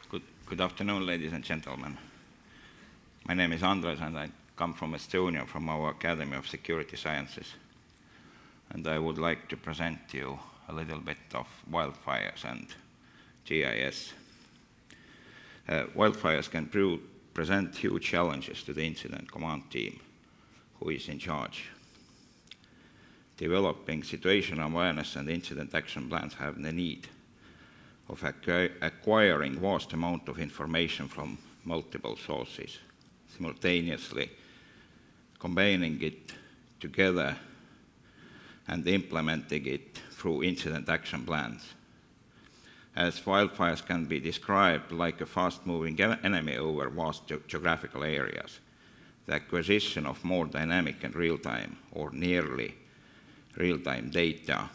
Good afternoon, ladies and gentlemen. My name is Andres, and I come from Estonia, from our Academy of Security Sciences. And I would like to present to you a little bit of wildfires and GIS. Wildfires can present huge challenges to the incident command team, who is in charge. Developing situational awareness and incident action plans have the need of acquiring vast amount of information from multiple sources, simultaneously combining it together and implementing it through incident action plans. As wildfires can be described like a fast-moving enemy over vast geographical areas, the acquisition of more dynamic and real-time or nearly real-time data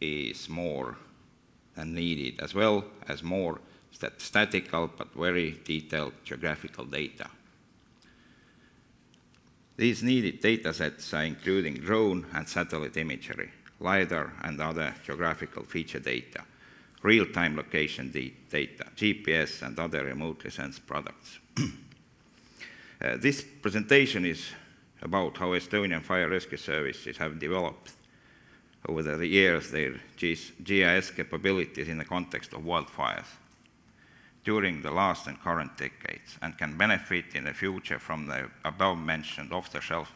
is more than needed, as well as more statistical but very detailed geographical data. These needed datasets are including drone and satellite imagery, LiDAR and other geographical feature data, real-time location data, GPS and other remotely sensed products. This presentation is about how Estonian fire rescue services have developed over the years their GIS capabilities in the context of wildfires during the last and current decades, and can benefit in the future from the above-mentioned off-the-shelf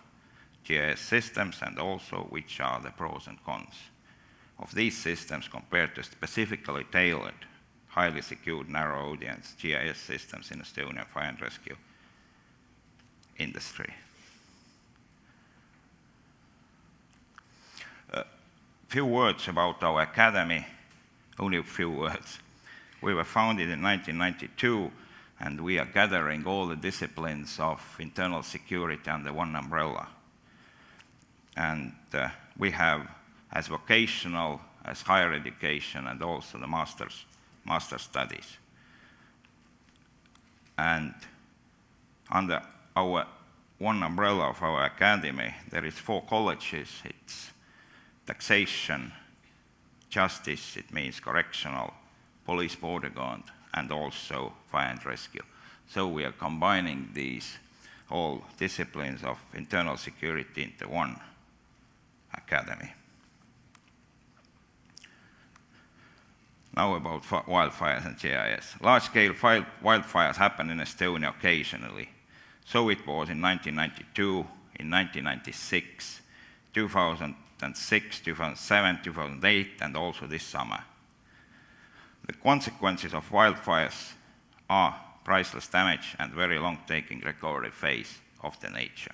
GIS systems, and also which are the pros and cons of these systems compared to specifically tailored, highly secured, narrow audience GIS systems in Estonian fire and rescue industry. Few words about our academy, only a few words. We were founded in 1992, and we are gathering all the disciplines of internal security under one umbrella. And we have as vocational, as higher education, and also the master's studies. And under our one umbrella of our academy, there is 4 colleges. It's taxation, justice, it means correctional, police border guard, and also fire and rescue. So we are combining these all disciplines of internal security into one academy. Now about wildfires and GIS. Large-scale wildfires happen in Estonia occasionally. So it was in 1992, in 1996, 2006, 2007, 2008, and also this summer. The consequences of wildfires are priceless damage and very long-taking recovery phase of the nature.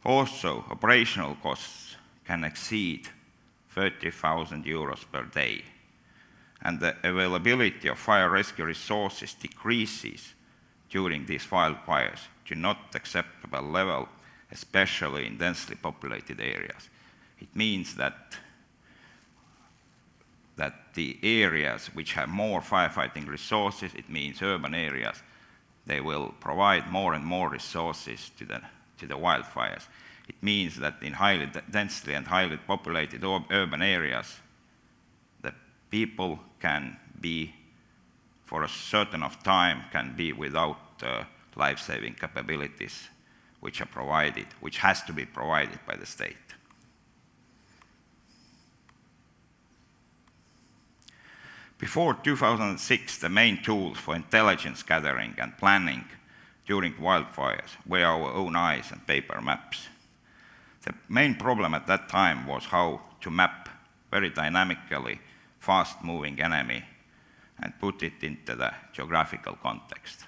Also, operational costs can exceed 30,000 euros per day, and the availability of fire rescue resources decreases during these wildfires to not acceptable level, especially in densely populated areas. It means that the areas which have more firefighting resources, it means urban areas, they will provide more and more resources to the wildfires. It means that in highly densely and highly populated urban areas, the people can be, for a certain of time, can be without life-saving capabilities which are provided, which has to be provided by the state. Before 2006, the main tools for intelligence gathering and planning during wildfires were our own eyes and paper maps. The main problem at that time was how to map very dynamically fast-moving enemy and put it into the geographical context.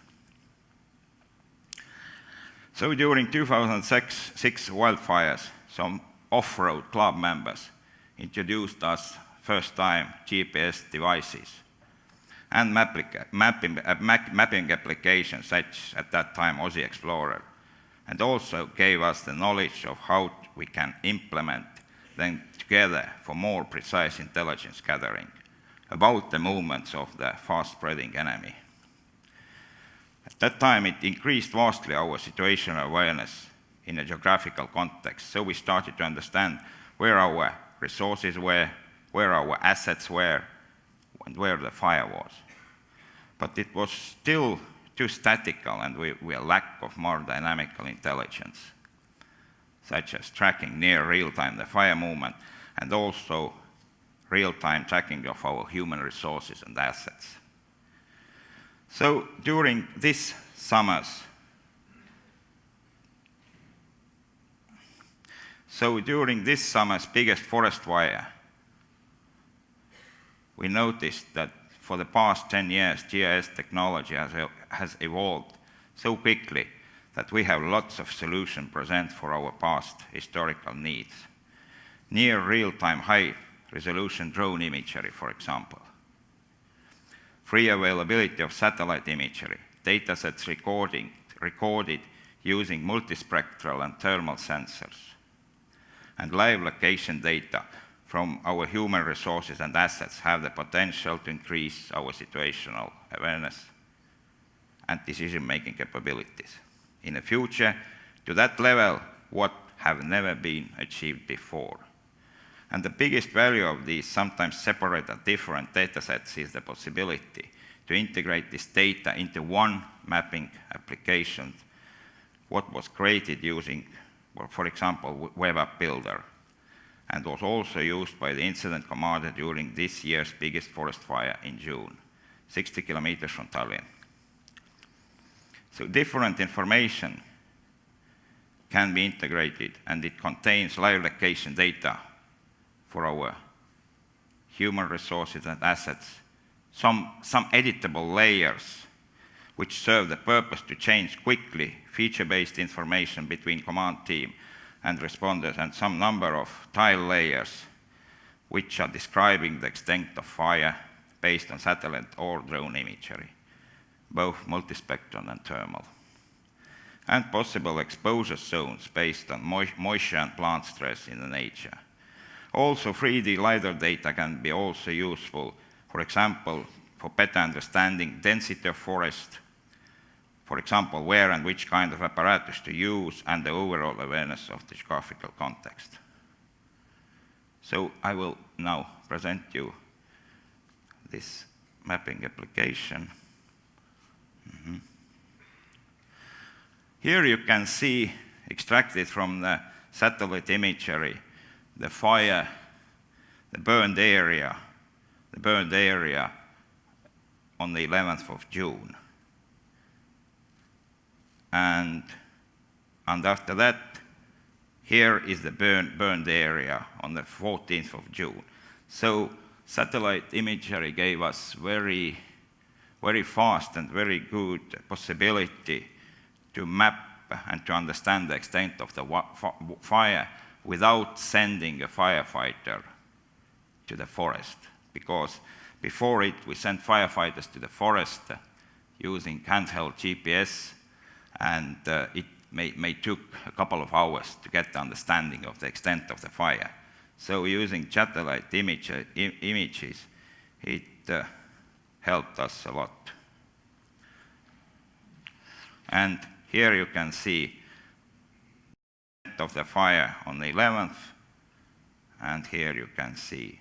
So during 2006 wildfires, some off-road club members introduced us first time GPS devices and mapping applications such at that time Aussie Explorer, and also gave us the knowledge of how we can implement them together for more precise intelligence gathering about the movements of the fast-spreading enemy. At that time, it increased vastly our situational awareness in a geographical context, so we started to understand where our resources were, where our assets were, and where the fire was. But it was still too statical, and we lack of more dynamical intelligence, such as tracking near real-time the fire movement, and also real-time tracking of our human resources and assets. So during this summer's biggest forest fire, we noticed that for the past 10 years, GIS technology has evolved so quickly that we have lots of solutions present for our past historical needs. Near real-time high-resolution drone imagery, for example. Free availability of satellite imagery, datasets recorded using multispectral and thermal sensors, and live location data from our human resources and assets have the potential to increase our situational awareness and decision-making capabilities. In the future, to that level, what have never been achieved before. And the biggest value of these sometimes separate and different datasets is the possibility to integrate this data into one mapping application, what was created using, well, for example, Web App Builder, and was also used by the incident commander during this year's biggest forest fire in June, 60 kilometers from Tallinn. So different information can be integrated, and it contains live location data for our human resources and assets, some editable layers which serve the purpose to change quickly feature-based information between command team and responders, and some number of tile layers which are describing the extent of fire based on satellite or drone imagery, both multispectral and thermal, and possible exposure zones based on moisture and plant stress in the nature. Also, 3D LiDAR data can be also useful, for example, for better understanding density of forest, for example, where and which kind of apparatus to use, and the overall awareness of the geographical context. So I will now present you this mapping application. Here you can see, extracted from the satellite imagery, the fire, the burned area on the 11th of June. And after that, here is the burned area on the 14th of June. So satellite imagery gave us very fast and very good possibility to map and to understand the extent of the fire without sending a firefighter to the forest. Because before it, we sent firefighters to the forest using handheld GPS, and it may took a couple of hours to get the understanding of the extent of the fire. So using satellite images, it helped us a lot. And here you can see of the fire on the 11th, and here you can see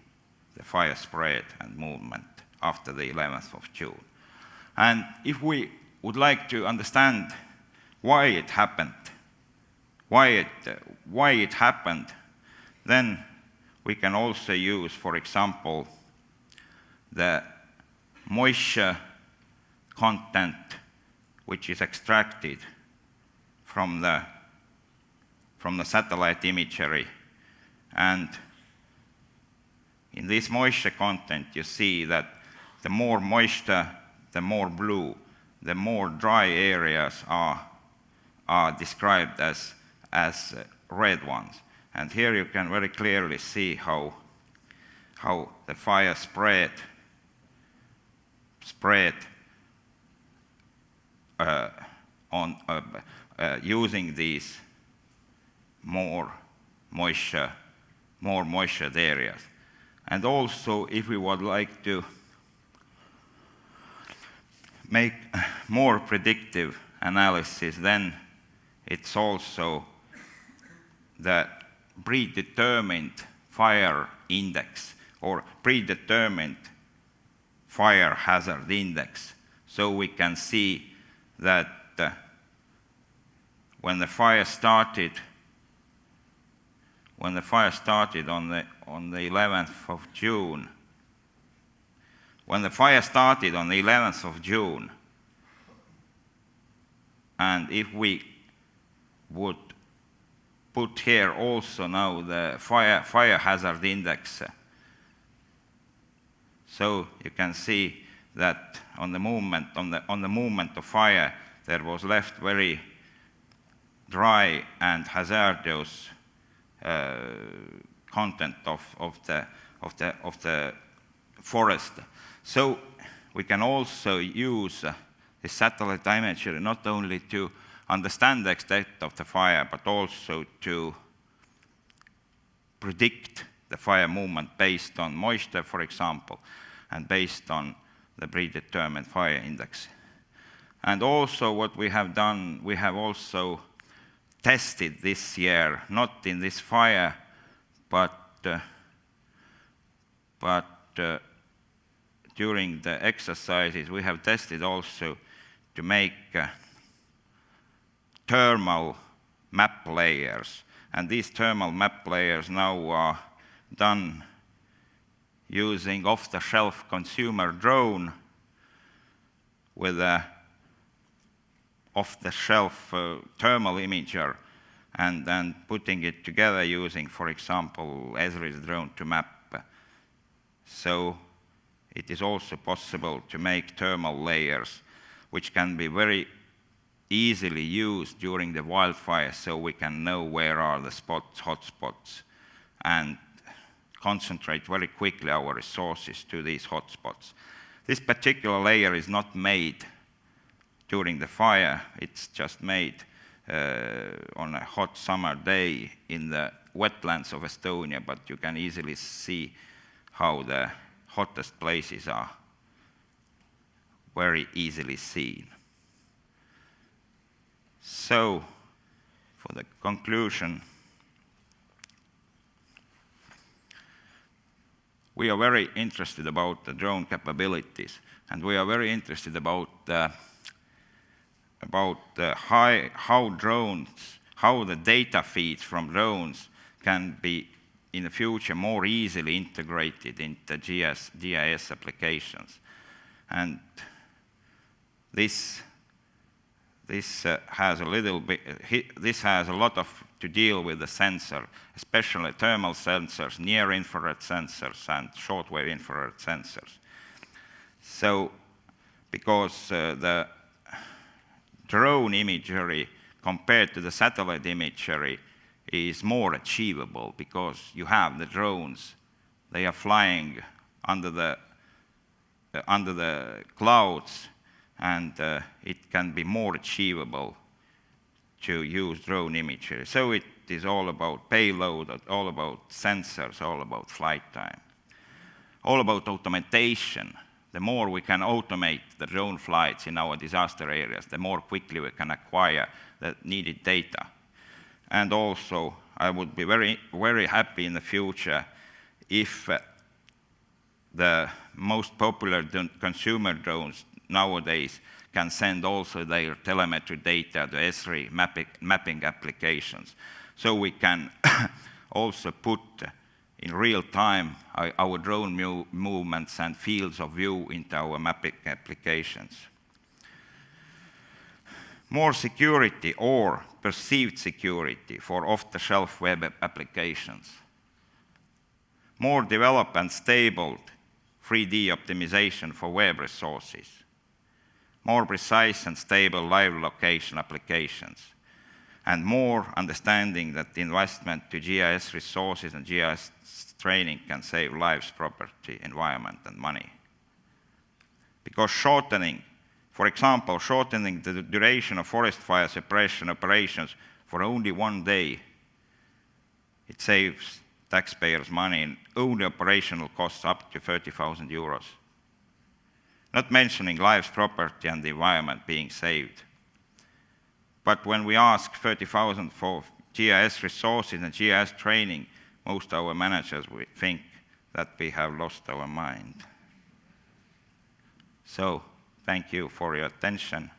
the fire spread and movement after the 11th of June. And if we would like to understand why it happened, then we can also use, for example, the moisture content which is extracted from the satellite imagery. And in this moisture content, you see that the more moisture, the more blue, the more dry areas are described as red ones. And here you can very clearly see how the fire spread using these more moistured areas. And also, if we would like to make more predictive analysis, then it's also the predetermined fire index or predetermined fire hazard index. So we can see that when the fire started on the 11th of June, and if we would put here also now the fire hazard index, so you can see that on the movement of fire, there was left very dry and hazardous content of the forest. So we can also use the satellite imagery not only to understand the extent of the fire, but also to predict the fire movement based on moisture, for example, and based on the predetermined fire index. And also what we have done, we have also tested this year, not in this fire, but during the exercises, we have tested also to make thermal map layers. And these thermal map layers now are done using off-the-shelf consumer drone with a off-the-shelf thermal imager, and then putting it together using, for example, Esri's drone to map. So it is also possible to make thermal layers, which can be very easily used during the wildfire, so we can know where are the hot spots, and concentrate very quickly our resources to these hot spots. This particular layer is not made during the fire, it's just made on a hot summer day in the wetlands of Estonia, but you can easily see how the hottest places are very easily seen. So, for the conclusion, we are very interested about the drone capabilities, and we are very interested about how the data feeds from drones can be in the future more easily integrated into GIS applications. And this has a lot to deal with the sensor, especially thermal sensors, near-infrared sensors, and shortwave infrared sensors. So, because the drone imagery compared to the satellite imagery is more achievable, because you have the drones, they are flying under the clouds, and it can be more achievable to use drone imagery. So it is all about payload, all about sensors, all about flight time, all about automation. The more we can automate the drone flights in our disaster areas, the more quickly we can acquire the needed data. And also, I would be very, very happy in the future if the most popular consumer drones nowadays can send also their telemetry data to Esri mapping applications. So we can also put in real time our drone movements and fields of view into our mapping applications. More security or perceived security for off-the-shelf web applications. More developed and stable 3D optimization for web resources. More precise and stable live location applications. And more understanding that the investment to GIS resources and GIS training can save lives, property, environment, and money. Because for example, shortening the duration of forest fire suppression operations for only 1 day, it saves taxpayers money in only operational costs up to 30,000 euros. Not mentioning lives, property, and the environment being saved. But when we ask 30,000 for GIS resources and GIS training, most of our managers think that we have lost our mind. So thank you for your attention.